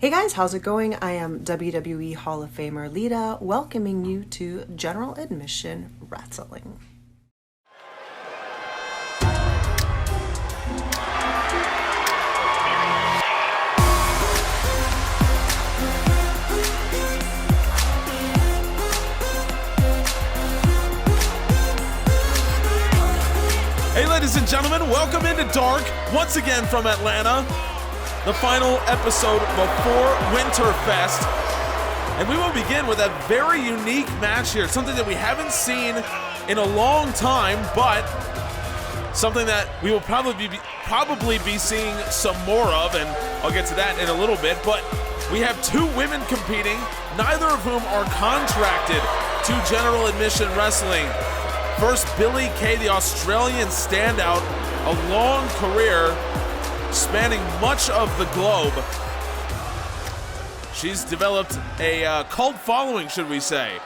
Hey guys, how's it going? I am WWE Hall of Famer Lita, welcoming you to General Admission Wrestling. Hey ladies and gentlemen, welcome into Dark, once again from Atlanta. The final episode before Winterfest. And we will begin with a very unique match here. Something that we haven't seen in a long time, but something that we will probably be seeing some more of, and I'll get to that in a little bit. But we have two women competing, neither of whom are contracted to General Admission Wrestling. First, Billie Kay, the Australian standout, a long career spanning much of the globe. She's developed a cult following, should we say.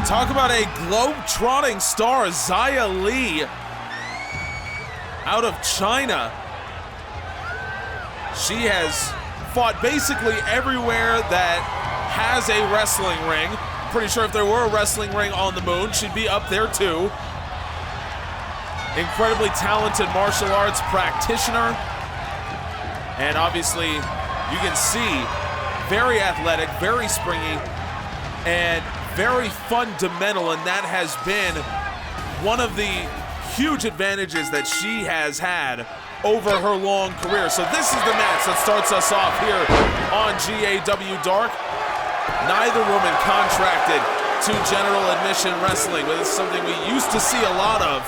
Talk about a globe-trotting star, Xia Li, out of China. She has fought basically everywhere that has a wrestling ring. Pretty sure if there were a wrestling ring on the moon, she'd be up there too. Incredibly talented martial arts practitioner. And obviously, you can see, very athletic, very springy, and very fundamental, and that has been one of the huge advantages that she has had over her long career. So this is the match that starts us off here on GAW Dark. Neither woman contracted to General Admission Wrestling, but it's something we used to see a lot of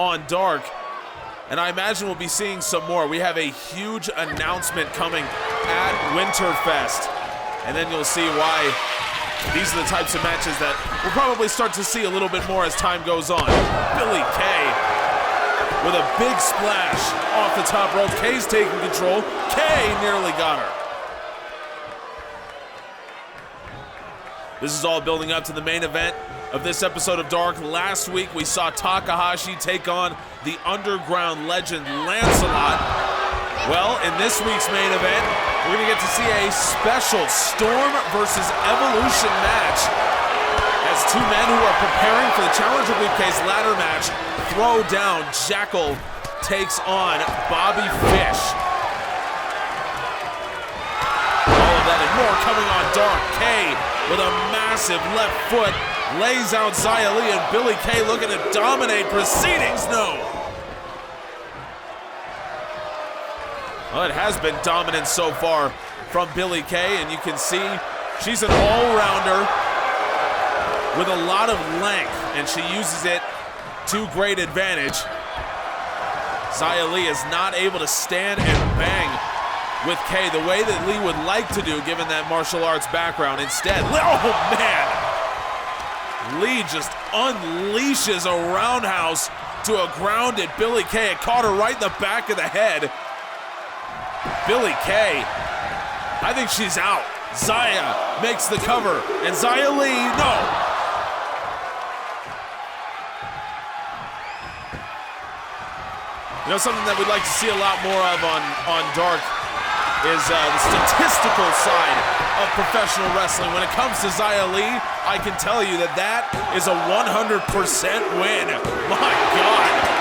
on Dark, and I imagine we'll be seeing some more. We have a huge announcement coming at Winterfest, and then you'll see why these are the types of matches that we'll probably start to see a little bit more as time goes on. Billie Kay with a big splash off the top rope. Kay's taking control. Kay nearly got her. This is all building up to the main event of this episode of Dark. Last week we saw Takahashi take on the underground legend Lancelot. Well, in this week's main event, we're going to get to see a special Storm versus Evolution match as two men who are preparing for the Challenger Briefcase Ladder Match throw down. Jackel takes on Bobby Fish. All of that and more coming on Dark. Kay with a massive left foot lays out Xia Li, and Billie Kay looking to dominate proceedings. No. Well, it has been dominant so far from Billie Kay, and you can see she's an all-rounder with a lot of length, and she uses it to great advantage. Xia Li is not able to stand and bang with Kay the way that Li would like to do, given that martial arts background. Instead, oh man! Li just unleashes a roundhouse to a grounded Billie Kay. It caught her right in the back of the head. Billie Kay, I think she's out. Xia makes the cover, and Xia Li, no. You know, something that we'd like to see a lot more of on Dark is the statistical side of professional wrestling. When it comes to Xia Li, I can tell you that is a 100% win. My God.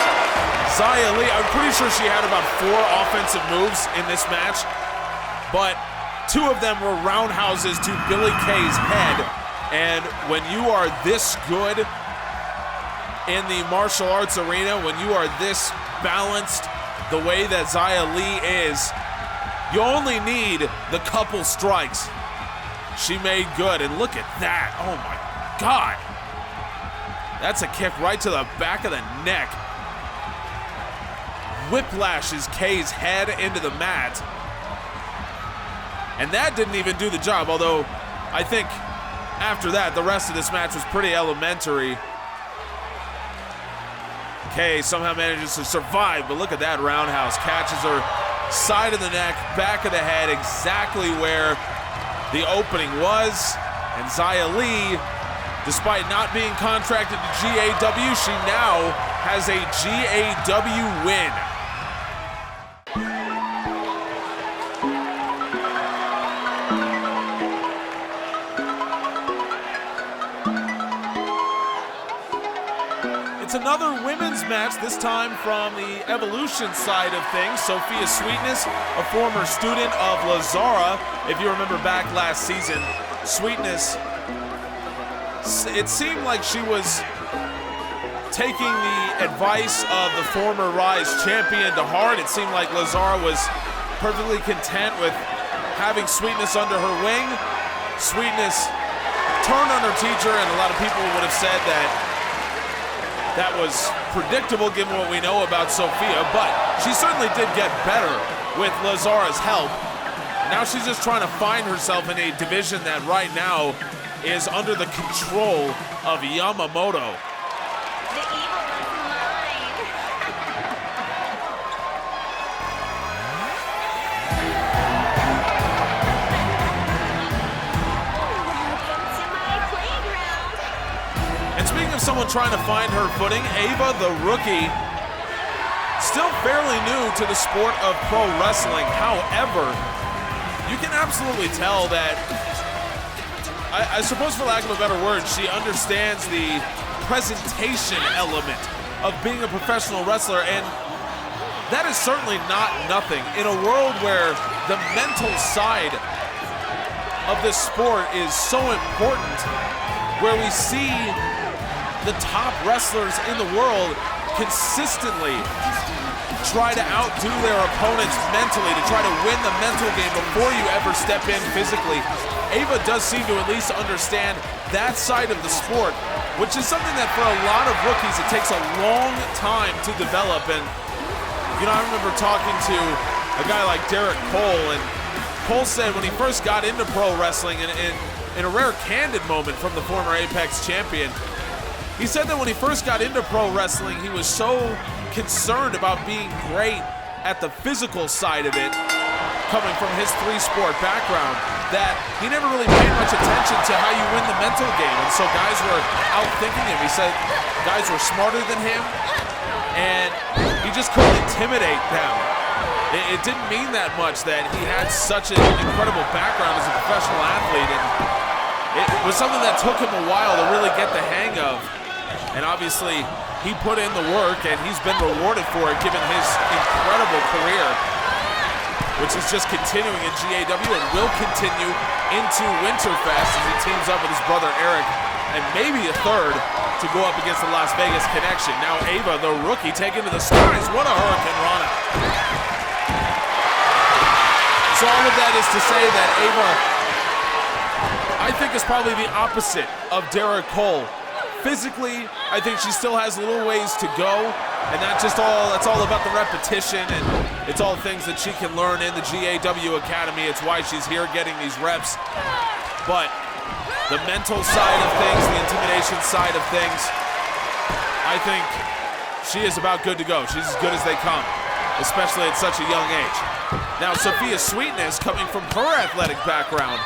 Xia Li, I'm pretty sure she had about 4 offensive moves in this match, but 2 of them were roundhouses to Billie Kay's head. And when you are this good in the martial arts arena, when you are this balanced the way that Xia Li is, you only need the couple strikes. She made good, and look at that. Oh my God. That's a kick right to the back of the neck. Whiplashes Kay's head into the mat. And that didn't even do the job, although I think after that, the rest of this match was pretty elementary. Kay somehow manages to survive, but look at that roundhouse. Catches her side of the neck, back of the head, exactly where the opening was. And Xia Li, despite not being contracted to GAW, she now has a GAW win. It's another women's match, this time from the Evolution side of things. Sophia Sweetness, a former student of Lazara. If you remember back last season, Sweetness, it seemed like she was taking the advice of the former Rise champion to heart. It seemed like Lazara was perfectly content with having Sweetness under her wing. Sweetness turned on her teacher, and a lot of people would have said that was predictable given what we know about Sophia, but she certainly did get better with Lazara's help. Now she's just trying to find herself in a division that right now is under the control of Yamamoto. The evil was mine. Welcome to my playground. And speaking of someone trying to find her footing, Ava the rookie, still fairly new to the sport of pro wrestling. However, you can absolutely tell that, I suppose for lack of a better word, she understands the presentation element of being a professional wrestler, and that is certainly not nothing. In a world where the mental side of this sport is so important, where we see the top wrestlers in the world consistently try to outdo their opponents mentally, to try to win the mental game before you ever step in physically. Ava does seem to at least understand that side of the sport, which is something that for a lot of rookies it takes a long time to develop. And you know, I remember talking to a guy like Derek Cole, and Cole said when he first got into pro wrestling, in a rare candid moment from the former Apex champion, he said that when he first got into pro wrestling, he was so concerned about being great at the physical side of it, coming from his three-sport background, that he never really paid much attention to how you win the mental game. And so guys were outthinking him. He said guys were smarter than him, and he just couldn't intimidate them. It didn't mean that much that he had such an incredible background as a professional athlete, and it was something that took him a while to really get the hang of. And obviously, he put in the work, and he's been rewarded for it given his incredible career, which is just continuing in GAW and will continue into Winterfest as he teams up with his brother Eric and maybe a third to go up against the Las Vegas Connection. Now Ava, the rookie, taken to the skies. What a Hurricane Rana. So all of that is to say that Ava, I think, is probably the opposite of Derek Cole. Physically, I think she still has a little ways to go, and that's all about the repetition, and it's all things that she can learn in the GAW Academy. It's why she's here getting these reps. But the mental side of things, the intimidation side of things, I think she is about good to go. She's as good as they come, especially at such a young age. Now, Sophia Sweetness, coming from her athletic background,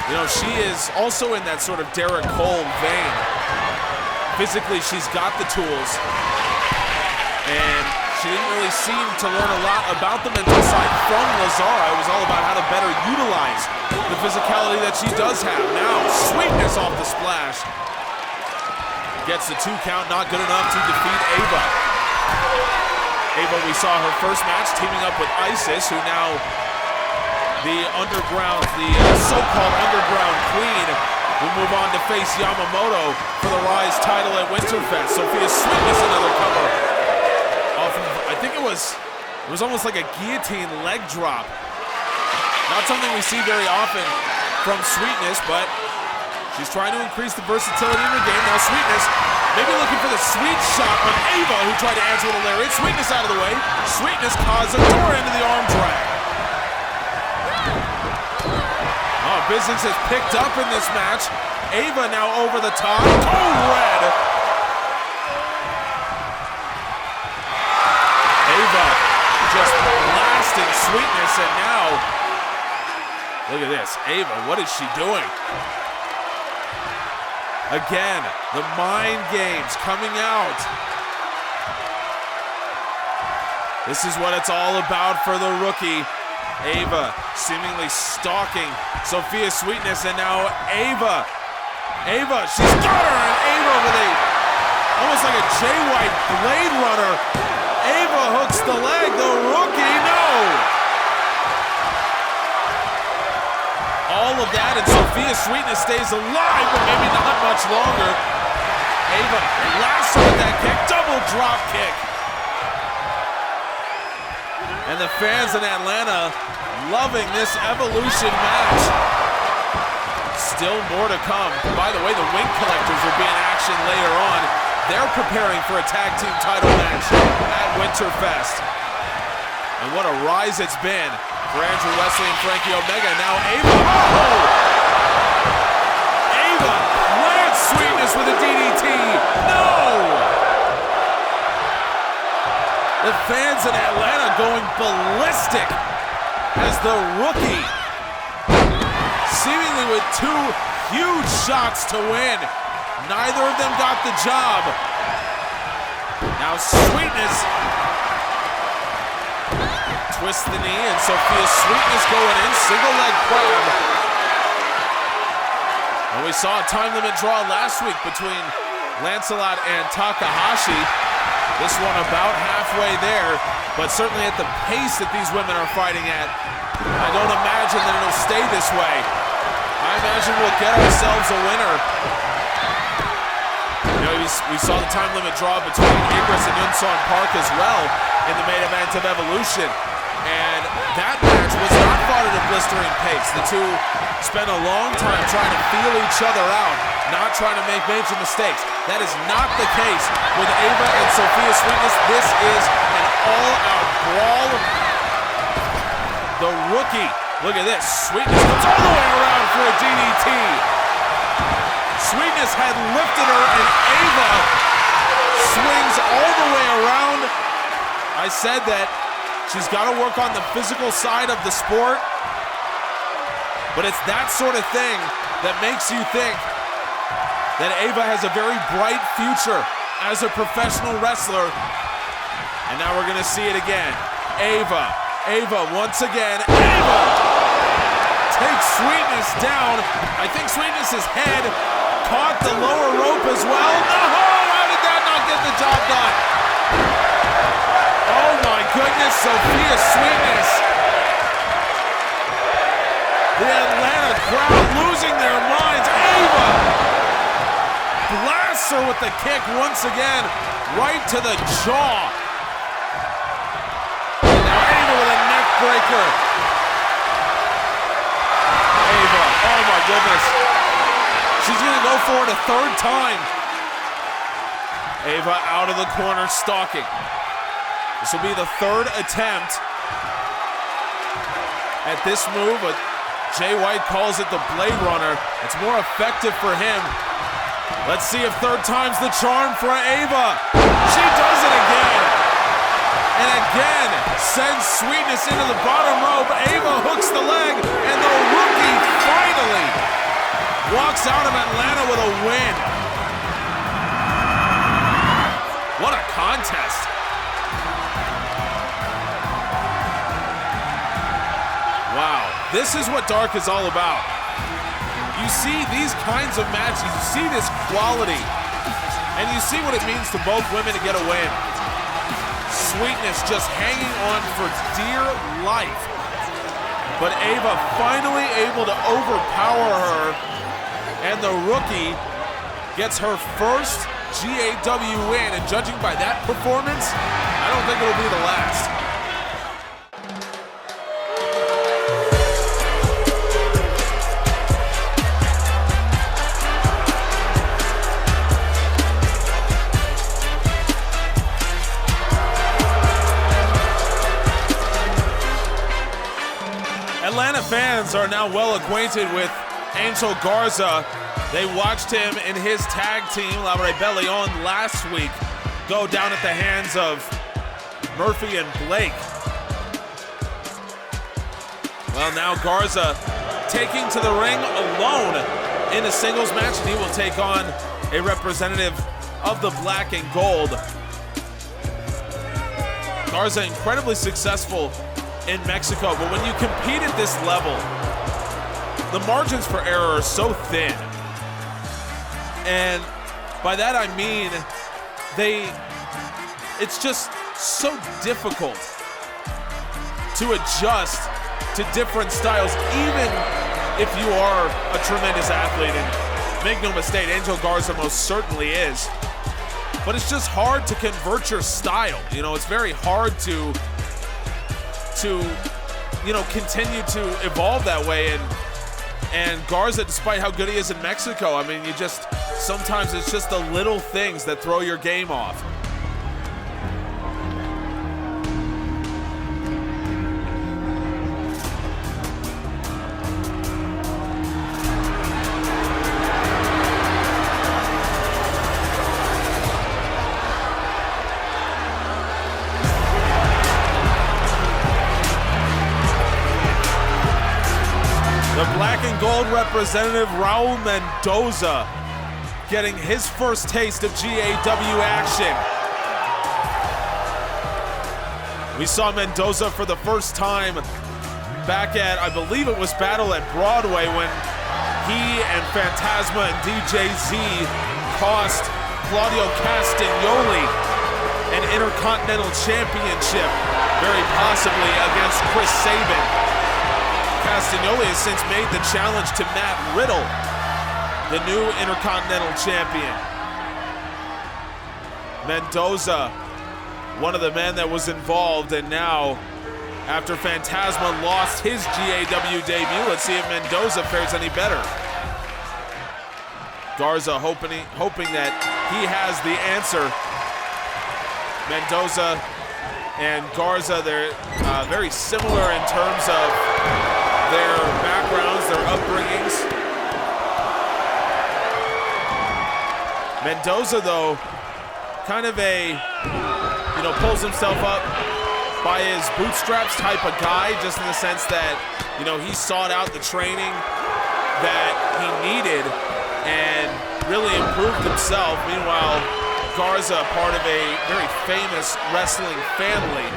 you know, she is also in that sort of Derek Cole vein. Physically, she's got the tools, and she didn't really seem to learn a lot about the mental side from Lazara. It was all about how to better utilize the physicality that she does have. Now, Sweetness off the splash. Gets the 2 count, not good enough to defeat Ava. Ava, we saw her first match teaming up with Isis, who now the so-called underground queen, will move on to face Yamamoto for the Rise title at Winterfest. Sophia Sweetness, another cover off of, I think it was almost like a guillotine leg drop. Not something we see very often from Sweetness, but She's trying to increase the versatility in her game. Now Sweetness maybe looking for the sweet shot on Ava, who tried to answer with a lariat. Sweetness out of the way. Sweetness caused a door into the arm drag. Oh, business has picked up in this match. Ava now over the top. Code red. Ava just blasting Sweetness, and now look at this. Ava, what is she doing? Again, the mind games coming out. This is what it's all about for the rookie. Ava seemingly stalking Sophia Sweetness, and now Ava. Ava, she's got her, and Ava with almost like a Jay White Blade Runner. Ava hooks the leg, the rookie, no! All of that, and Sophia Sweetness stays alive, but maybe not much longer. Ava lasso with that kick, double drop kick. And the fans in Atlanta loving this Evolution match. Still more to come. By the way, the Wing Collectors will be in action later on. They're preparing for a tag team title match at Winterfest. And what a rise it's been for Andrew Wesley and Frankie Omega. Now Ava, Ava plants Sweetness with a DDT. No! The fans in Atlanta going ballistic as the rookie, seemingly with two huge shots to win. Neither of them got the job. Now Sweetness twists the knee, and Sophia Sweetness going in, single leg crab. And we saw a time limit draw last week between Lancelot and Takahashi. This one about halfway there, but certainly at the pace that these women are fighting at, I don't imagine that it'll stay this way. I imagine we'll get ourselves a winner. You know, we saw the time limit draw between Igris and Yunson Park as well in the main event of Evolution. And that match was not fought at a blistering pace. The two spent a long time trying to feel each other out, not trying to make major mistakes. That is not the case with Ava and Sophia Sweetness. This is an all-out brawl. The rookie, look at this. Sweetness comes all the way around for a DDT. Sweetness had lifted her, and Ava swings all the way around. I said that she's got to work on the physical side of the sport, but it's that sort of thing that makes you think that Ava has a very bright future as a professional wrestler. And now we're gonna see it again. Ava once again. Ava takes Sweetness down. I think Sweetness's head caught the lower rope as well. No, how did that not get the job done? Oh my goodness, Sophia Sweetness. The Atlanta crowd losing their minds. Ava blasts her with the kick once again, right to the jaw. Now Ava with a neck breaker. Ava, oh my goodness. She's gonna go for it a third time. Ava out of the corner stalking. This will be the third attempt at this move, but Jay White calls it the Blade Runner. It's more effective for him. Let's see if third time's the charm for Ava. She does it again. And again, sends Sweetness into the bottom rope. Ava hooks the leg, and the rookie finally walks out of Atlanta with a win. What a contest. Wow, this is what Dark is all about. You see these kinds of matches, you see this quality, and you see what it means to both women to get a win. Sweetness just hanging on for dear life. But Ava finally able to overpower her, and the rookie gets her first GAW win, and judging by that performance, I don't think it'll be the last. fans are now well acquainted with Angel Garza. They watched him in his tag team, La Rebellion, last week go down at the hands of Murphy and Blake. Well, now Garza taking to the ring alone in a singles match, and he will take on a representative of the black and gold. Garza incredibly successful in Mexico, but when you compete at this level, the margins for error are so thin. And by that I mean, it's just so difficult to adjust to different styles, even if you are a tremendous athlete. And make no mistake, Angel Garza most certainly is. But it's just hard to convert your style. You know, it's very hard to continue to evolve that way. And Garza, despite how good he is in Mexico, I mean, sometimes it's just the little things that throw your game off. Black and gold representative Raul Mendoza getting his first taste of GAW action. We saw Mendoza for the first time back at, I believe it was Battle at Broadway, when he and Phantasma and DJ Z cost Claudio Castagnoli an Intercontinental Championship, very possibly against Chris Sabin. Castagnoli has since made the challenge to Matt Riddle, the new Intercontinental Champion. Mendoza, one of the men that was involved, and now, after Phantasma lost his GAW debut, let's see if Mendoza fares any better. Garza hoping that he has the answer. Mendoza and Garza, they're very similar in terms of their backgrounds, their upbringings. Mendoza, though, kind of pulls himself up by his bootstraps type of guy, just in the sense that, he sought out the training that he needed and really improved himself. Meanwhile, Garza, part of a very famous wrestling family.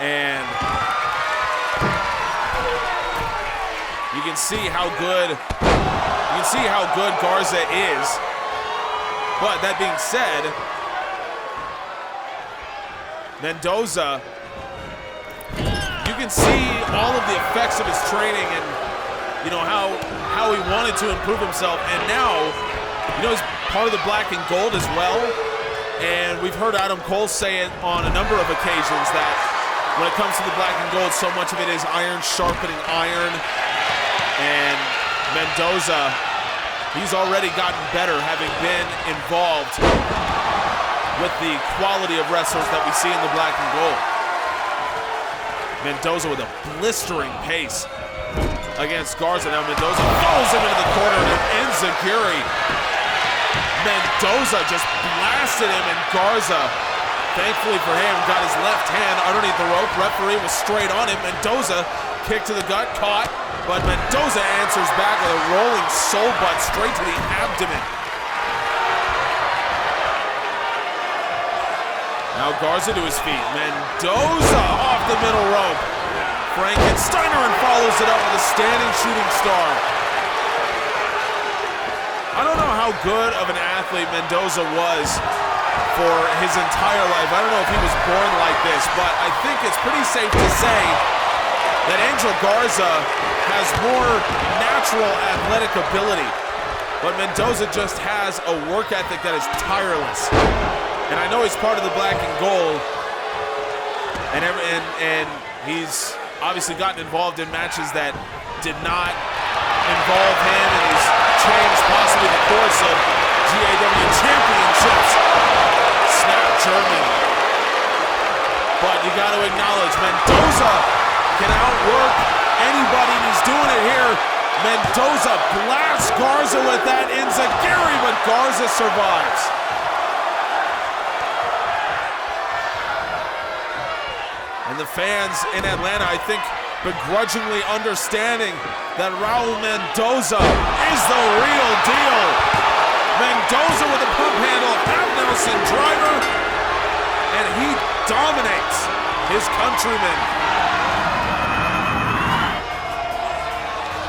And you can see how good Garza is. But that being said, Mendoza, you can see all of the effects of his training and how he wanted to improve himself, and now he's part of the black and gold as well. And we've heard Adam Cole say it on a number of occasions that when it comes to the black and gold, so much of it is iron sharpening iron. And Mendoza, he's already gotten better, having been involved with the quality of wrestlers that we see in the black and gold. Mendoza with a blistering pace against Garza. Now Mendoza follows him into the corner, and enziguri. Mendoza just blasted him, and Garza, thankfully for him, got his left hand underneath the rope. Referee was straight on him. Mendoza, kick to the gut, caught, but Mendoza answers back with a rolling soul butt straight to the abdomen. Now Garza to his feet. Mendoza off the middle rope. Frankensteiner and follows it up with a standing shooting star. I don't know how good of an athlete Mendoza was for his entire life. I don't know if he was born like this, but I think it's pretty safe to say that Angel Garza has more natural athletic ability, but Mendoza just has a work ethic that is tireless. And I know he's part of the black and gold, and he's obviously gotten involved in matches that did not involve him, and he's changed possibly the course of GAW championships. Snap German. But you got to acknowledge Mendoza can outwork anybody, and he's doing it here. Mendoza blasts Garza with that enziguri, but Garza survives. And the fans in Atlanta, I think, begrudgingly understanding that Raul Mendoza is the real deal. Mendoza with a pump handle, half Nelson driver, and he dominates his countrymen.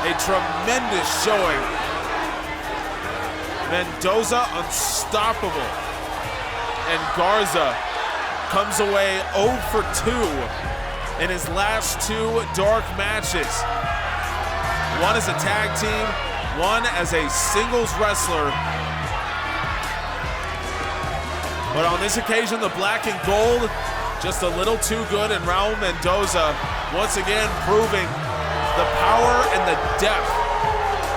A tremendous showing. Mendoza unstoppable. And Garza comes away 0 for 2 in his last 2 dark matches. One as a tag team, one as a singles wrestler. But on this occasion, the black and gold just a little too good, and Raul Mendoza once again proving the power and the depth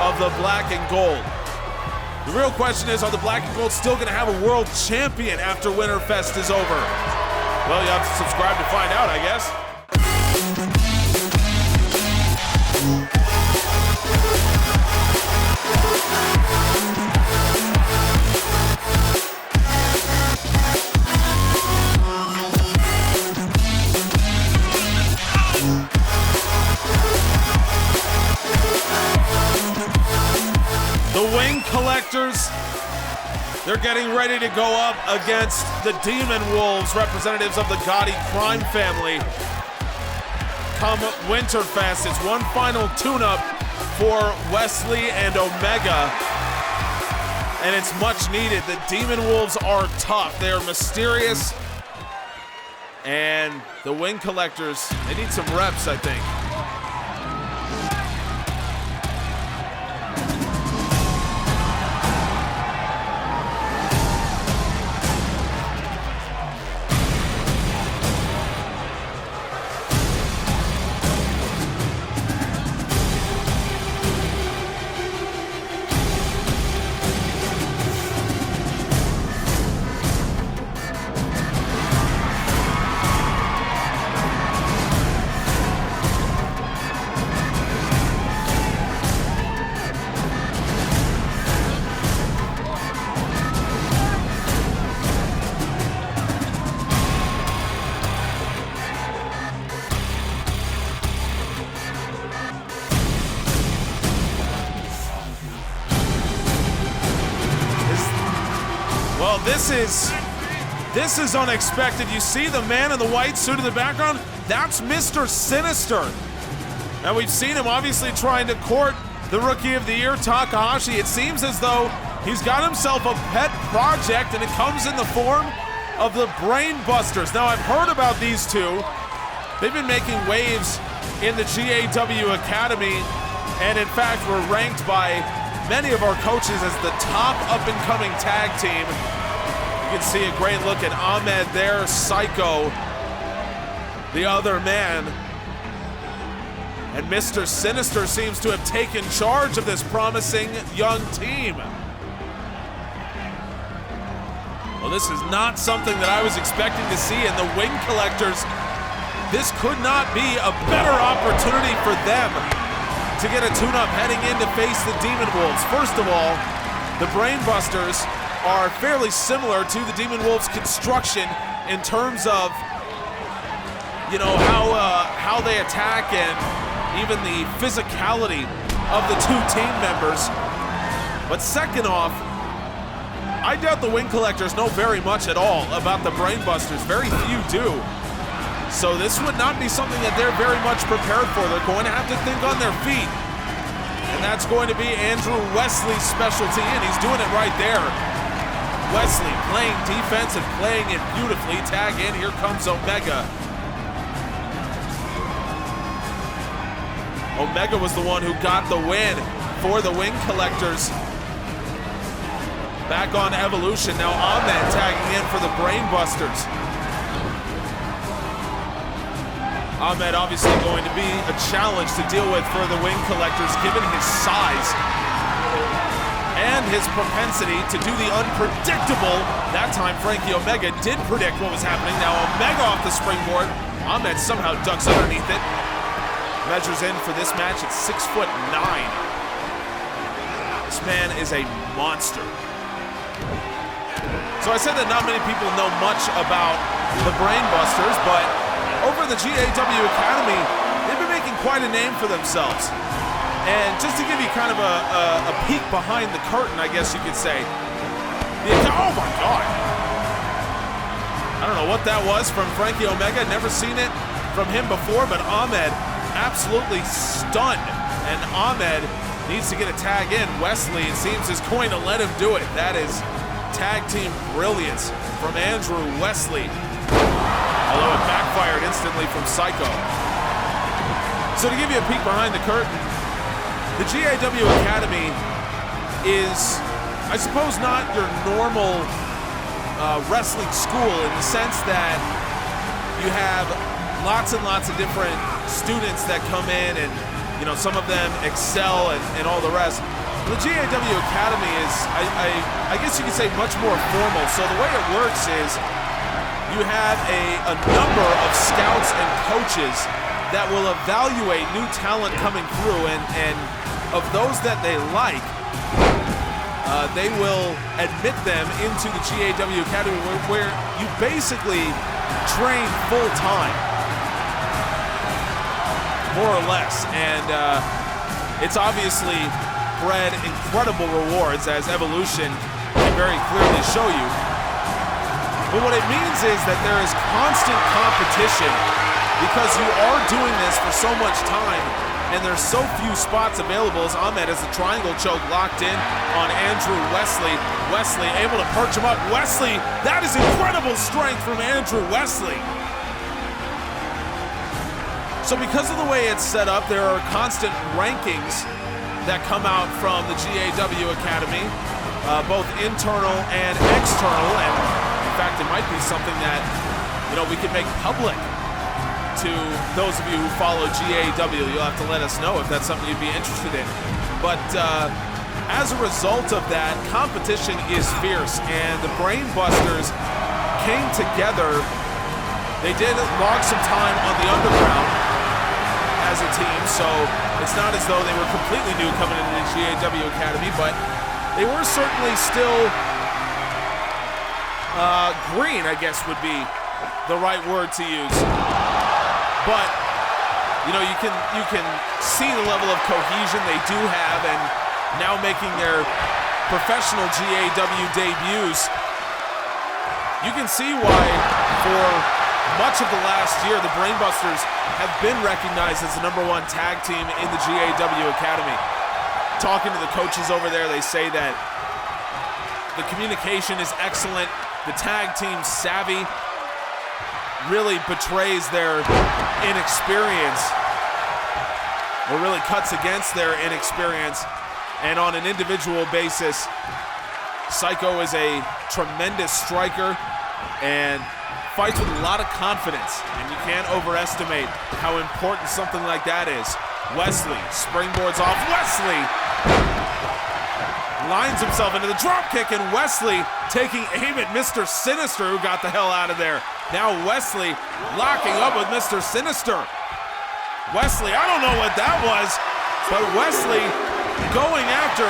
of the black and gold. The real question is, are the black and gold still gonna have a world champion after Winterfest is over? Well, you have to subscribe to find out, I guess. The Wing Collectors, they're getting ready to go up against the Demon Wolves, representatives of the Gotti crime family. Come Winterfest, it's one final tune-up for Wesley and Omega, and it's much needed. The Demon Wolves are tough, they are mysterious, and the Wing Collectors, they need some reps, I think. Well, this is unexpected. You see the man in the white suit in the background? That's Mr. Sinister. And we've seen him obviously trying to court the Rookie of the Year, Takahashi. It seems as though he's got himself a pet project, and it comes in the form of the Brain Busters. Now, I've heard about these two. They've been making waves in the GAW Academy, and in fact were ranked by many of our coaches as the top up-and-coming tag team. You can see a great look at Ahmed there, Psycho, the other man. And Mr. Sinister seems to have taken charge of this promising young team. Well, this is not something that I was expecting to see, and the Wing Collectors, this could not be a better opportunity for them to get a tune-up heading in to face the Demon Wolves. First of all, the Brain Busters are fairly similar to the Demon Wolves construction in terms of, you know, how they attack and even the physicality of the two team members. But second off, I doubt the Wing Collectors know very much at all about the Brain Busters. Very few do. So this would not be something that they're very much prepared for. They're going to have to think on their feet. And that's going to be Andrew Wesley's specialty, and he's doing it right there. Wesley playing defense and playing it beautifully. Tag in, here comes Omega. Omega was the one who got the win for the Wing Collectors. Back on Evolution, now Ahmed tagging in for the Brain Busters. Ahmed obviously going to be a challenge to deal with for the Wing Collectors, given his size and his propensity to do the unpredictable. That time, Frankie Omega did predict what was happening. Now Omega off the springboard. Ahmed somehow ducks underneath it. measures in for this match at 6'9". This man is a monster. So I said that not many people know much about the Brainbusters, but over the GAW Academy, they've been making quite a name for themselves. And just to give you kind of a peek behind the curtain, I guess you could say. Oh my God. I don't know what that was from Frankie Omega. Never seen it from him before, but Ahmed absolutely stunned. And Ahmed needs to get a tag in. Wesley, it seems, is going to let him do it. That is tag team brilliance from Andrew Wesley. Although it backfired instantly from Psycho. So to give you a peek behind the curtain, the GAW Academy is, I suppose, not your normal wrestling school in the sense that you have lots and lots of different students that come in and, you know, some of them excel and all the rest. The GAW Academy is, I guess you could say, much more formal. So the way it works is you have a number of scouts and coaches that will evaluate new talent coming through, and of those that they like, they will admit them into the GAW Academy where you basically train full-time, more or less. And it's obviously bred incredible rewards, as Evolution can very clearly show you. But what it means is that there is constant competition because you are doing this for so much time and there's so few spots available, as Ahmed has the triangle choke locked in on Andrew Wesley. Wesley able to perch him up. Wesley, that is incredible strength from Andrew Wesley. So because of the way it's set up, there are constant rankings that come out from the GAW Academy, both internal and external, and in fact it might be something that, you know, we can make public to those of you who follow GAW. You'll have to let us know if that's something you'd be interested in. But as a result of that, competition is fierce, and the Brainbusters came together. They did log some time on the underground as a team, so it's not as though they were completely new coming into the GAW Academy, but they were certainly still green, I guess would be the right word to use. But you know, you can see the level of cohesion they do have, and now making their professional GAW debuts, you can see why for much of the last year the Brainbusters have been recognized as the #1 tag team in the GAW Academy. Talking to the coaches over there, they say that the communication is excellent, the tag team savvy really betrays their inexperience, or really cuts against their inexperience. And on an individual basis, Psycho is a tremendous striker and fights with a lot of confidence, and you can't overestimate how important something like that is. Wesley springboards off. Wesley lines himself into the dropkick, and Wesley taking aim at Mr. Sinister, who got the hell out of there. Now Wesley locking up with Mr. Sinister. Wesley, I don't know what that was, but Wesley going after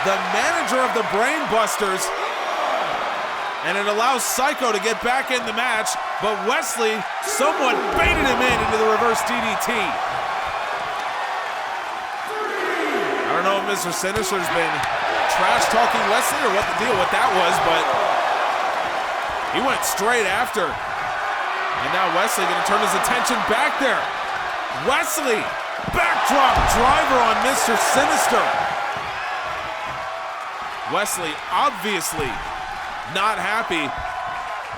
the manager of the Brainbusters, and it allows Psycho to get back in the match, but Wesley somewhat baited him into the reverse DDT. I don't know if Mr. Sinister's been trash talking Wesley or what the deal with that was, but he went straight after. And now Wesley gonna turn his attention back there. Wesley, backdrop driver on Mr. Sinister. Wesley obviously not happy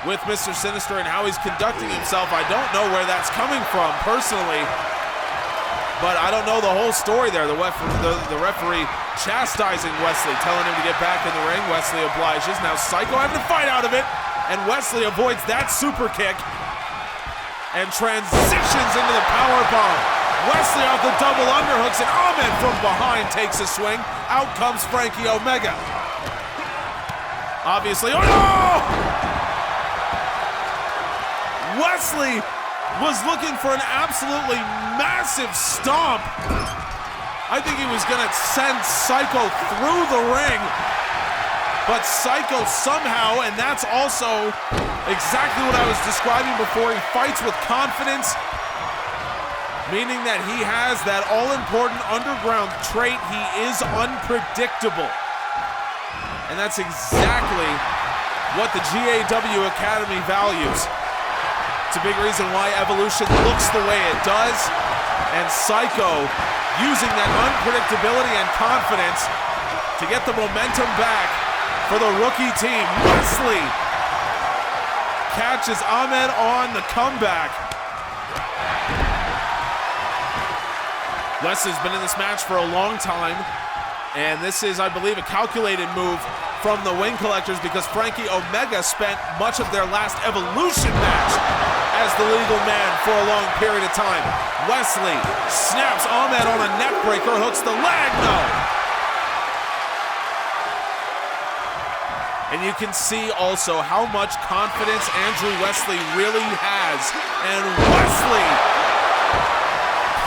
with Mr. Sinister and how he's conducting himself. I don't know where that's coming from personally, but I don't know the whole story there. The referee chastising Wesley, telling him to get back in the ring. Wesley obliges. Now Psycho having to fight out of it, and Wesley avoids that super kick and transitions into the power bomb. Wesley off the double underhooks, and Ahmed from behind takes a swing. Out comes Frankie Omega. Obviously, oh no! Wesley was looking for an absolutely massive stomp. I think he was gonna send Psycho through the ring, but Psycho somehow, and that's also exactly what I was describing before, he fights with confidence, meaning that he has that all-important underground trait. He is unpredictable. And that's exactly what the GAW Academy values. It's a big reason why Evolution looks the way it does. And Psycho using that unpredictability and confidence to get the momentum back for the rookie team. Wesley catches Ahmed on the comeback. Wesley's been in this match for a long time, and this is, I believe, a calculated move from the Wing Collectors because Frankie Omega spent much of their last Evolution match as the legal man for a long period of time. Wesley snaps Ahmed on a neck breaker, hooks the leg, no. And you can see also how much confidence Andrew Wesley really has. And Wesley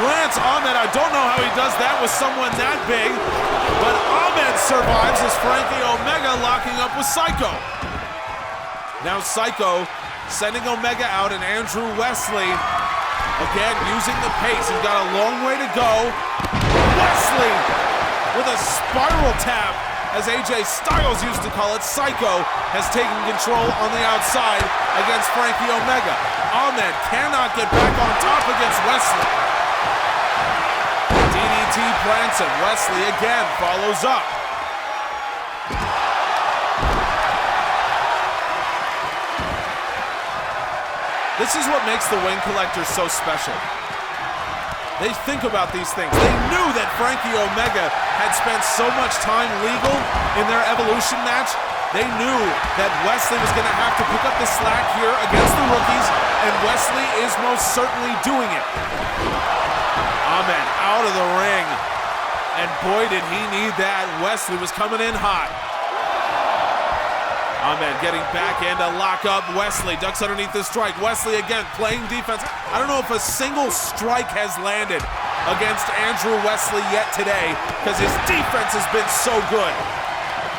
plants Ahmed. I don't know how he does that with someone that big, but Ahmed survives as Frankie Omega locking up with Psycho. Now Psycho sending Omega out, and Andrew Wesley, again, using the pace. He's got a long way to go. Wesley with a spiral tap, as AJ Styles used to call it. Psycho has taken control on the outside against Frankie Omega. Ahmed cannot get back on top against Wesley. DDT plants, and Wesley again follows up. This is what makes the Wing Collectors so special. They think about these things. They knew that Frankie Omega had spent so much time legal in their Evolution match. They knew that Wesley was going to have to pick up the slack here against the rookies, and Wesley is most certainly doing it. Ahmed out of the ring, and boy did he need that. Wesley was coming in hot. Ahmed getting back in to lock up Wesley. Ducks underneath the strike. Wesley again playing defense. I don't know if a single strike has landed against Andrew Wesley yet today because his defense has been so good.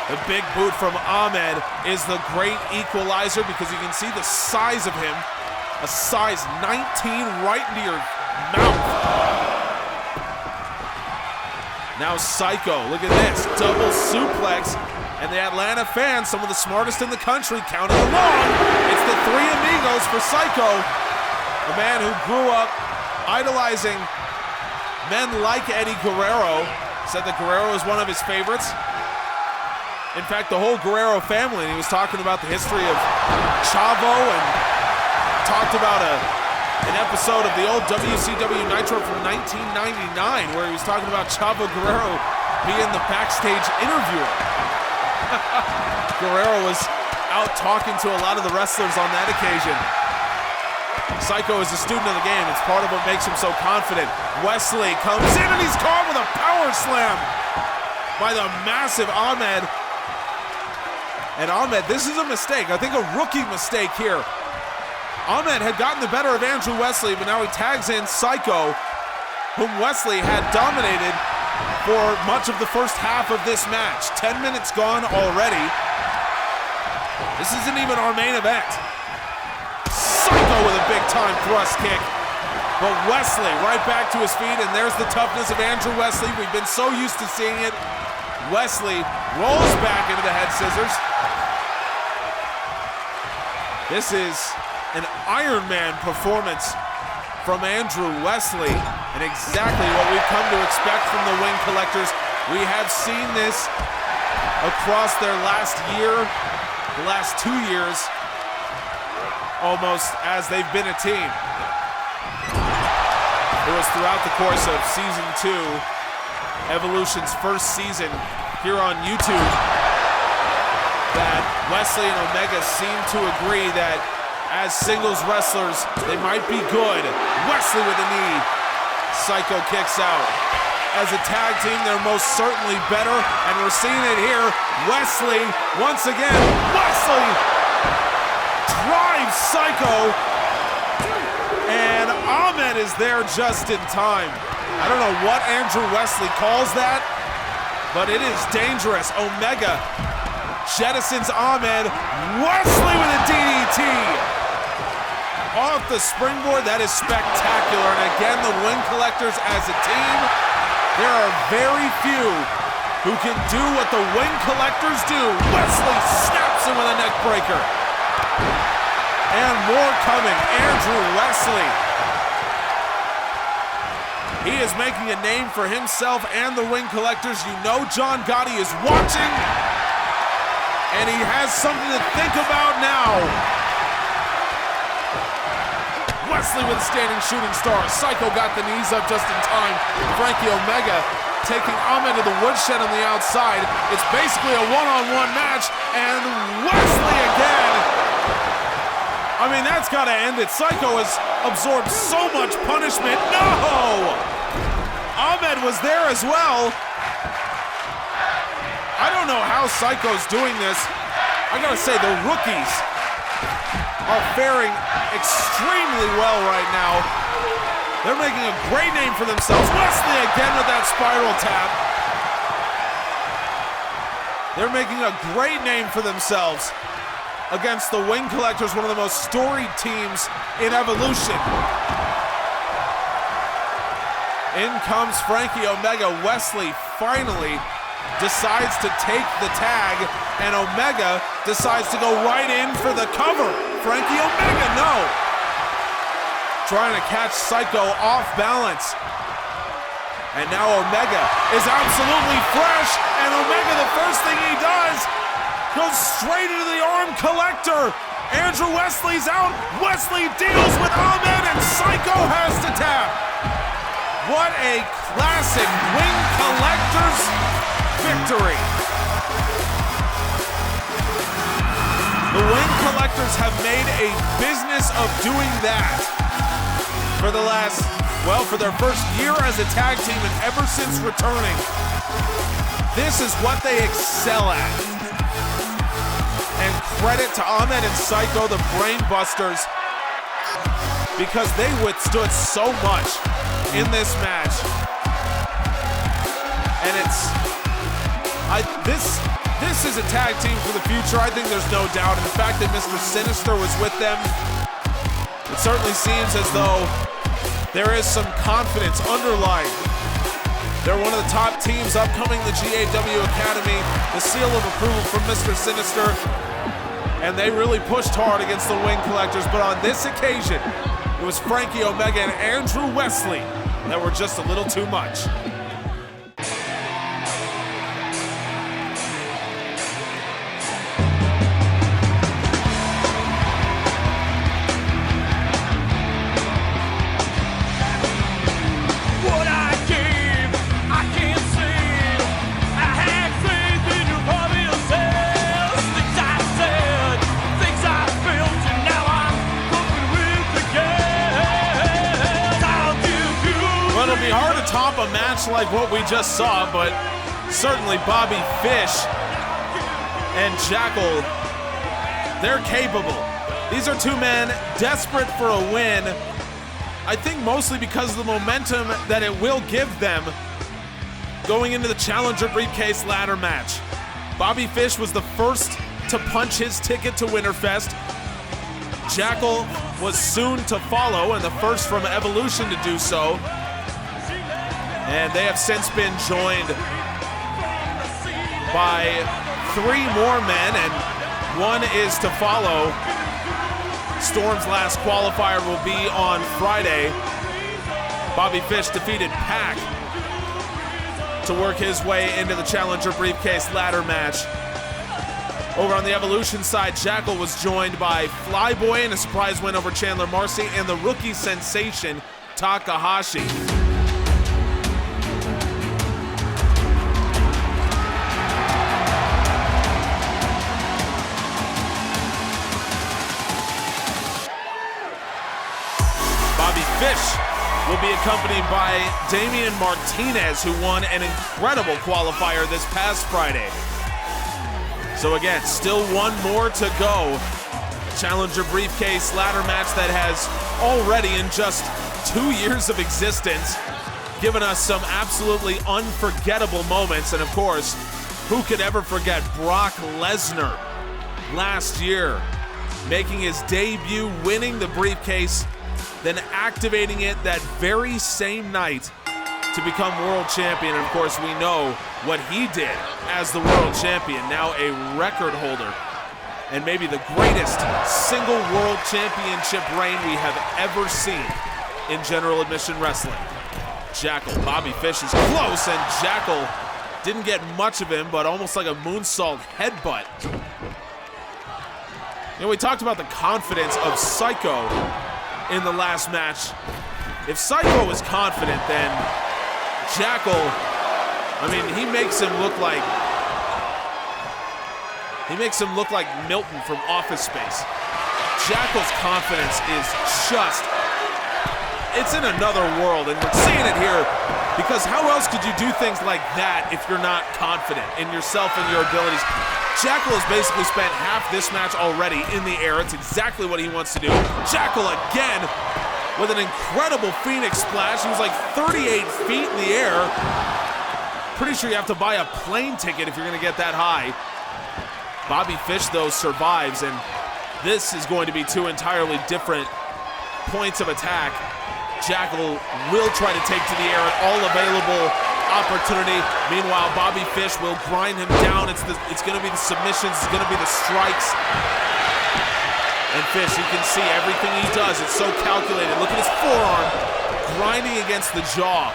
The big boot from Ahmed is the great equalizer because you can see the size of him. A size 19 right into your mouth. Now Psycho, look at this. Double suplex. And the Atlanta fans, some of the smartest in the country, counting along. It's the Three Amigos for Psycho, a man who grew up idolizing men like Eddie Guerrero. Said that Guerrero is one of his favorites. In fact, the whole Guerrero family, and he was talking about the history of Chavo and talked about an episode of the old WCW Nitro from 1999 where he was talking about Chavo Guerrero being the backstage interviewer. Guerrero was out talking to a lot of the wrestlers on that occasion. Psycho is a student of the game. It's part of what makes him so confident. Wesley comes in and he's caught with a power slam by the massive Ahmed. And Ahmed, this is a mistake. I think a rookie mistake here. Ahmed had gotten the better of Andrew Wesley, but now he tags in Psycho, whom Wesley had dominated for much of the first half of this match. 10 minutes gone already. This isn't even our main event. Psycho with a big time thrust kick. But Wesley right back to his feet, and there's the toughness of Andrew Wesley. We've been so used to seeing it. Wesley rolls back into the head scissors. This is an Iron Man performance from Andrew Wesley, and exactly what we've come to expect from the Wing Collectors. We have seen this across their last year, the last 2 years, almost as they've been a team. It was throughout the course of Season 2, Evolution's first season here on YouTube, that Wesley and Omega seem to agree that as singles wrestlers, they might be good. Wesley with a knee. Psycho kicks out. As a tag team, they're most certainly better, and we're seeing it here. Wesley, once again, Wesley drives Psycho, and Ahmed is there just in time. I don't know what Andrew Wesley calls that, but it is dangerous. Omega jettisons Ahmed. Wesley with a DDT. Off the springboard, that is spectacular. And again, the Wing Collectors as a team, there are very few who can do what the Wing Collectors do. Wesley snaps him with a neck breaker. And more coming, Andrew Wesley. He is making a name for himself and the Wing Collectors. You know John Gotti is watching, and he has something to think about now. Wesley with a standing shooting star. Psycho got the knees up just in time. Frankie Omega taking Ahmed to the woodshed on the outside. It's basically a one-on-one match, and Wesley again. I mean, that's got to end it. Psycho has absorbed so much punishment. No! Ahmed was there as well. I don't know how Psycho's doing this. I gotta say, the rookies are faring extremely well right now. They're making a great name for themselves. Wesley again with that spiral tap. They're making a great name for themselves against the Wing Collectors, one of the most storied teams in Evolution. In comes Frankie Omega. Wesley finally decides to take the tag, and Omega decides to go right in for the cover. Frankie Omega, no. Trying to catch Psycho off balance. And now Omega is absolutely fresh, and Omega, the first thing he does, goes straight into the arm collector. Andrew Wesley's out. Wesley deals with Ahmed, and Psycho has to tap. What a classic Wing Collectors victory. The Wing Collectors have made a business of doing that for the last, well, for their first year as a tag team and ever since returning. This is what they excel at. And credit to Ahmed and Psycho, the Brain Busters, because they withstood so much in this match. And this is a tag team for the future. I think there's no doubt. And the fact that Mr. Sinister was with them, it certainly seems as though there is some confidence underlying. They're one of the top teams upcoming the GAW Academy, the seal of approval from Mr. Sinister, and they really pushed hard against the Wing Collectors. But on this occasion, it was Frankie Omega and Andrew Wesley that were just a little too much. Top a match like what we just saw, but certainly Bobby Fish and Jackel, they're capable. These are two men desperate for a win, I think mostly because of the momentum that it will give them going into the Challenger Briefcase Ladder Match. Bobby Fish was the first to punch his ticket to Winterfest. Jackel was soon to follow and the first from Evolution to do so. And they have since been joined by 3 more men, and one is to follow. Storm's last qualifier will be on Friday. Bobby Fish defeated Pac to work his way into the Challenger Briefcase Ladder Match. Over on the Evolution side, Jackel was joined by Flyboy in a surprise win over Chandler Marcy and the rookie sensation, Takahashi. Fish will be accompanied by Damian Martinez, who won an incredible qualifier this past Friday. So again, still one more to go. Challenger Briefcase Ladder Match that has already in just 2 years of existence, giving us some absolutely unforgettable moments. And of course, who could ever forget Brock Lesnar last year, making his debut, winning the briefcase, then activating it that very same night to become world champion. And of course, we know what he did as the world champion, now a record holder, and maybe the greatest single world championship reign we have ever seen in general admission wrestling. Jackel, Bobby Fish is close, and Jackel didn't get much of him, but almost like a moonsault headbutt. You know, we talked about the confidence of Psycho in the last match. If Psycho was confident, then Jackel, I mean, he makes him look like Milton from Office Space. Jackel's confidence is just, it's in another world, and we're seeing it here because how else could you do things like that if you're not confident in yourself and your abilities? Jackel has basically spent half this match already in the air. It's exactly what he wants to do. Jackel again with an incredible Phoenix splash. He was like 38 feet in the air. Pretty sure you have to buy a plane ticket if you're gonna get that high. Bobby Fish, though, survives, and this is going to be two entirely different points of attack. Jackel will try to take to the air at all available opportunity. Meanwhile, Bobby Fish will grind him down. It's going to be the submissions. It's going to be the strikes. And Fish, you can see everything he does. It's so calculated. Look at his forearm grinding against the jaw.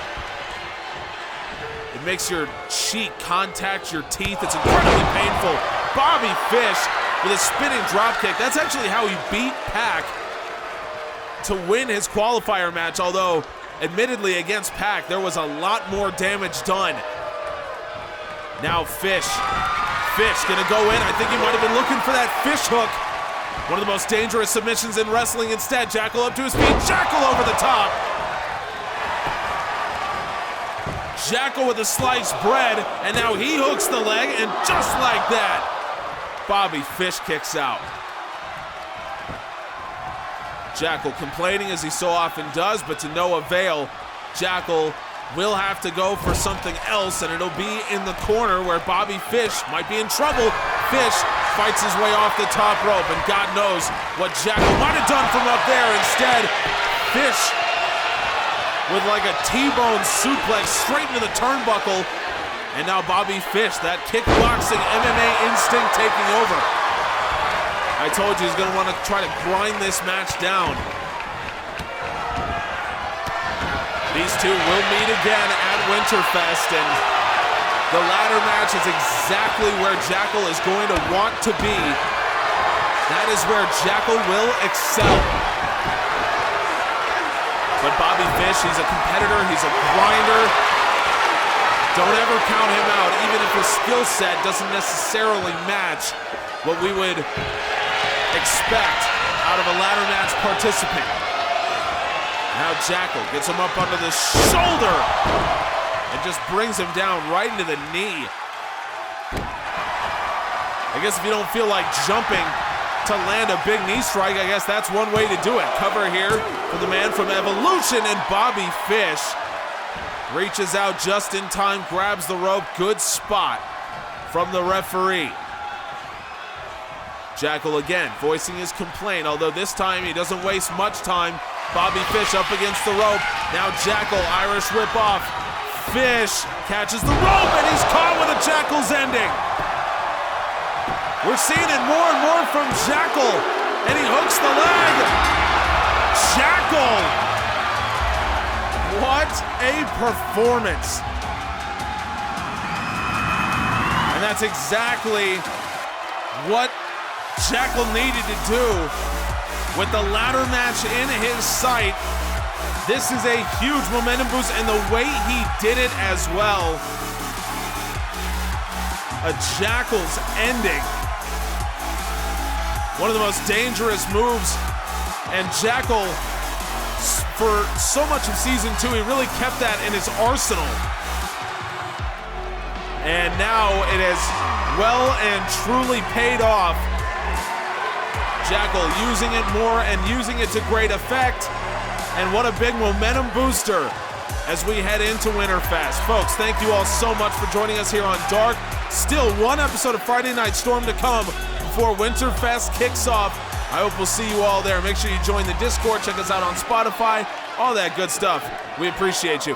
It makes your cheek contact your teeth. It's incredibly painful. Bobby Fish with a spinning dropkick. That's actually how he beat Pac to win his qualifier match, although admittedly against Pac there was a lot more damage done. Now Fish gonna go in. I think he might have been looking for that fish hook. One of the most dangerous submissions in wrestling. Instead, Jackel up to his feet. Jackel over the top. Jackel with a sliced bread, and now he hooks the leg, and just like that, Bobby Fish kicks out. Jackel complaining as he so often does, but to no avail. Jackel will have to go for something else, and it'll be in the corner where Bobby Fish might be in trouble. Fish fights his way off the top rope, and God knows what Jackel might have done from up there. Instead, Fish with like a T-bone suplex straight into the turnbuckle, and now Bobby Fish, that kickboxing MMA instinct taking over. I told you he's going to want to try to grind this match down. These two will meet again at Winterfest, and the ladder match is exactly where Jackel is going to want to be. That is where Jackel will excel. But Bobby Fish, he's a competitor, he's a grinder. Don't ever count him out, even if his skill set doesn't necessarily match what we would expect out of a ladder match participant. Now Jackel gets him up under the shoulder and just brings him down right into the knee. I guess if you don't feel like jumping to land a big knee strike, I guess that's one way to do it. Cover here from the man from Evolution, and Bobby Fish reaches out just in time, grabs the rope. Good spot from the referee. Jackel again voicing his complaint, although this time he doesn't waste much time. Bobby Fish up against the rope. Now Jackel, Irish whip off. Fish catches the rope, and he's caught with a Jackel's ending. We're seeing it more and more from Jackel, and he hooks the leg. Jackel! What a performance. And that's exactly what Jackel needed to do with the ladder match in his sight. This is a huge momentum boost, and the way he did it as well. A Jackel's ending. One of the most dangerous moves, and Jackel, for so much of season 2, he really kept that in his arsenal. And now it has well and truly paid off. Jackel using it more and using it to great effect. And what a big momentum booster as we head into Winterfest. Folks, thank you all so much for joining us here on Dark. Still one episode of Friday Night Storm to come before Winterfest kicks off. I hope we'll see you all there. Make sure you join the Discord. Check us out on Spotify. All that good stuff. We appreciate you.